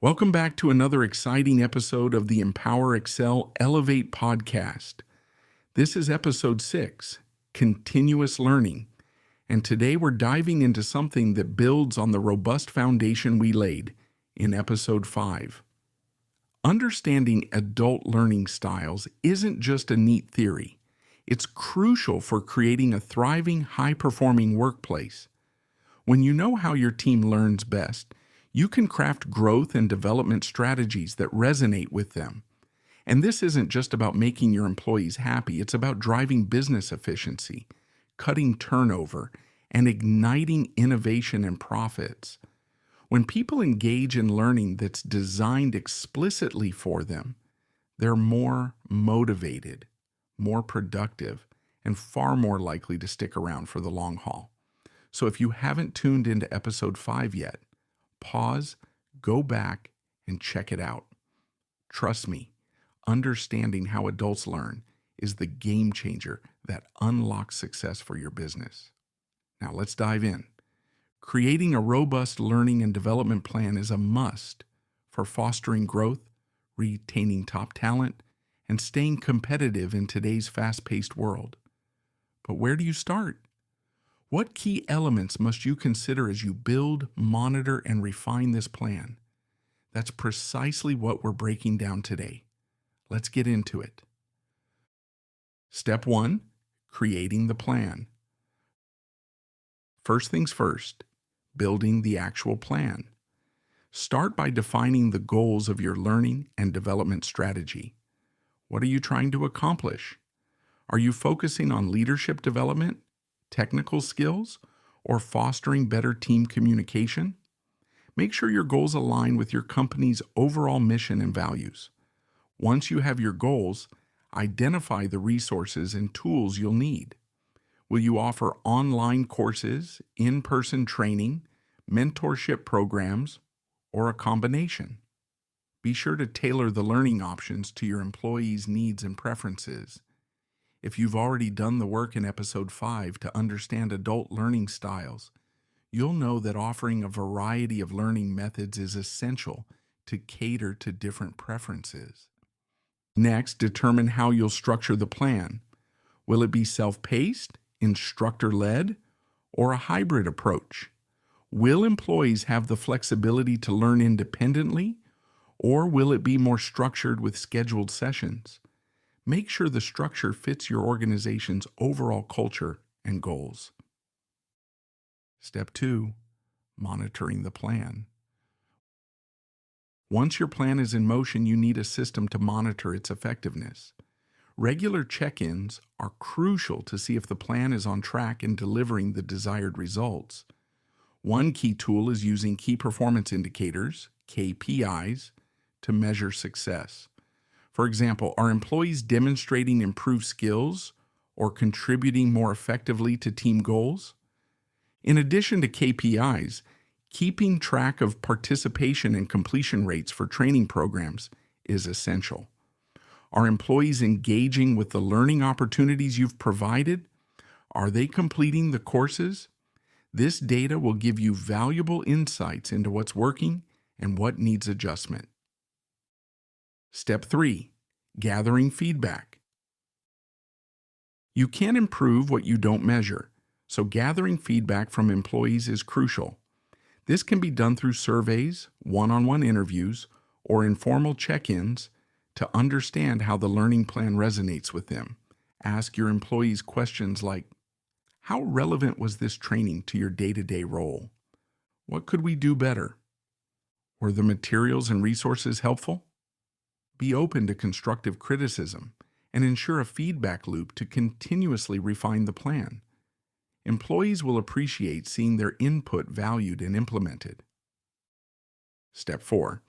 Welcome back to another exciting episode of the Empower, Excel, Elevate podcast. This is episode 6, Continuous Learning, and today we're diving into something that builds on the robust foundation we laid in episode 5. Understanding adult learning styles isn't just a neat theory. It's crucial for creating a thriving, high-performing workplace. When you know how your team learns best, you can craft growth and development strategies that resonate with them. And this isn't just about making your employees happy, it's about driving business efficiency, cutting turnover, and igniting innovation and profits. When people engage in learning that's designed explicitly for them, they're more motivated, more productive, and far more likely to stick around for the long haul. So if you haven't tuned into episode 5 yet, pause, go back, and check it out. Trust me, understanding how adults learn is the game changer that unlocks success for your business. Now let's dive in. Creating a robust learning and development plan is a must for fostering growth, retaining top talent, and staying competitive in today's fast-paced world. But where do you start? What key elements must you consider as you build, monitor, and refine this plan? That's precisely what we're breaking down today. Let's get into it. Step 1, creating the plan. First things first, building the actual plan. Start by defining the goals of your learning and development strategy. What are you trying to accomplish? Are you focusing on leadership development, technical skills, or fostering better team communication? Make sure your goals align with your company's overall mission and values. Once you have your goals, identify the resources and tools you'll need. Will you offer online courses, in-person training, mentorship programs, or a combination? Be sure to tailor the learning options to your employees' needs and preferences. If you've already done the work in episode 5 to understand adult learning styles, you'll know that offering a variety of learning methods is essential to cater to different preferences. Next, determine how you'll structure the plan. Will it be self-paced, instructor-led, or a hybrid approach? Will employees have the flexibility to learn independently, or will it be more structured with scheduled sessions? Make sure the structure fits your organization's overall culture and goals. Step 2, monitoring the plan. Once your plan is in motion, you need a system to monitor its effectiveness. Regular check-ins are crucial to see if the plan is on track in delivering the desired results. One key tool is using key performance indicators, KPIs, to measure success. For example, are employees demonstrating improved skills or contributing more effectively to team goals? In addition to KPIs, keeping track of participation and completion rates for training programs is essential. Are employees engaging with the learning opportunities you've provided? Are they completing the courses? This data will give you valuable insights into what's working and what needs adjustment. Step 3, gathering feedback. You can't improve what you don't measure, so gathering feedback from employees is crucial. This can be done through surveys, one-on-one interviews, or informal check-ins to understand how the learning plan resonates with them. Ask your employees questions like, how relevant was this training to your day-to-day role? What could we do better? Were the materials and resources helpful? Be open to constructive criticism and ensure a feedback loop to continuously refine the plan. Employees will appreciate seeing their input valued and implemented. Step 4,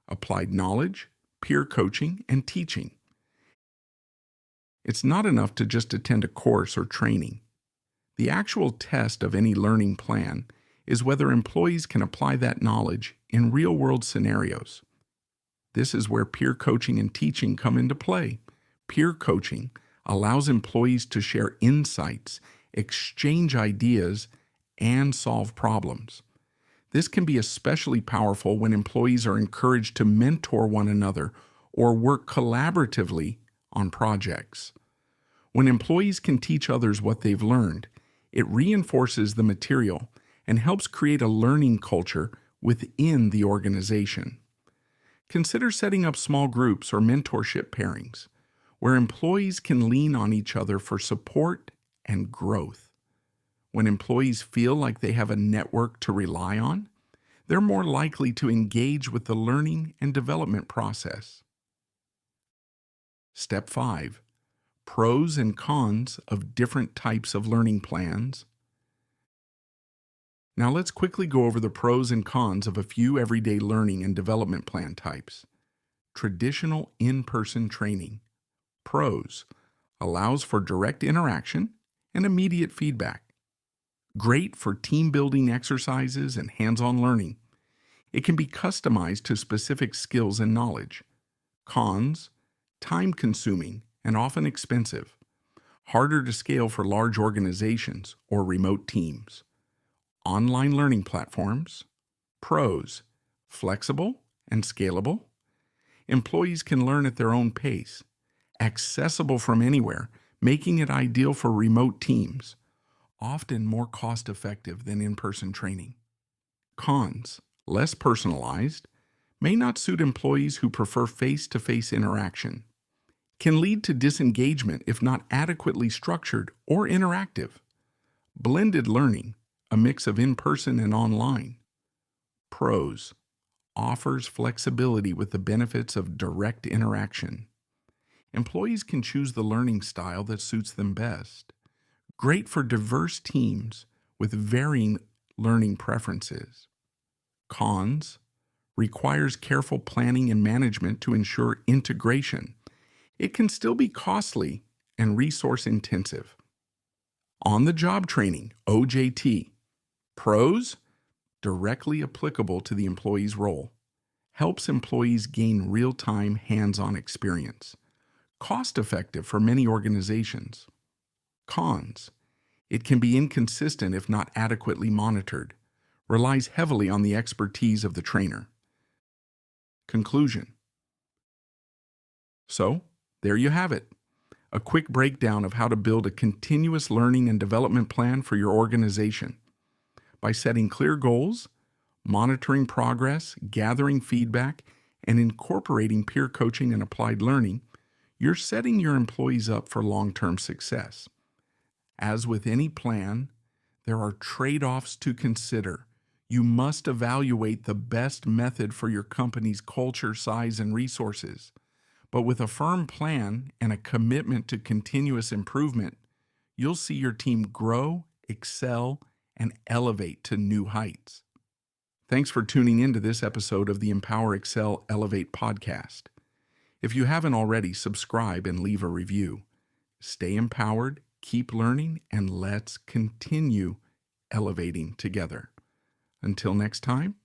applied knowledge, peer coaching, and teaching. It's not enough to just attend a course or training. The actual test of any learning plan is whether employees can apply that knowledge in real-world scenarios. This is where peer coaching and teaching come into play. Peer coaching allows employees to share insights, exchange ideas, and solve problems. This can be especially powerful when employees are encouraged to mentor one another or work collaboratively on projects. When employees can teach others what they've learned, it reinforces the material and helps create a learning culture within the organization. Consider setting up small groups or mentorship pairings where employees can lean on each other for support and growth. When employees feel like they have a network to rely on, they're more likely to engage with the learning and development process. Step 5. Pros and cons of different types of learning plans. Now let's quickly go over the pros and cons of a few everyday learning and development plan types. Traditional in-person training. Pros: allows for direct interaction and immediate feedback. Great for team building exercises and hands-on learning. It can be customized to specific skills and knowledge. Cons: time consuming and often expensive. Harder to scale for large organizations or remote teams. Online learning platforms. Pros: flexible and scalable. Employees can learn at their own pace. Accessible from anywhere, making it ideal for remote teams. Often more cost-effective than in-person training. Cons: less personalized. May not suit employees who prefer face-to-face interaction. Can lead to disengagement if not adequately structured or interactive. Blended learning, a mix of in-person and online. Pros: offers flexibility with the benefits of direct interaction. Employees can choose the learning style that suits them best. Great for diverse teams with varying learning preferences. Cons: requires careful planning and management to ensure integration. It can still be costly and resource intensive. On-the-job training, OJT. Pros: directly applicable to the employee's role. Helps employees gain real-time hands-on experience. Cost-effective for many organizations. Cons: it can be inconsistent if not adequately monitored. Relies heavily on the expertise of the trainer. Conclusion. So, there you have it. A quick breakdown of how to build a continuous learning and development plan for your organization. By setting clear goals, monitoring progress, gathering feedback, and incorporating peer coaching and applied learning, you're setting your employees up for long-term success. As with any plan, there are trade-offs to consider. You must evaluate the best method for your company's culture, size, and resources. But with a firm plan and a commitment to continuous improvement, you'll see your team grow, excel, and elevate to new heights. Thanks for tuning in to this episode of the Empower, Excel, Elevate podcast. If you haven't already, subscribe and leave a review. Stay empowered, keep learning, and let's continue elevating together. Until next time,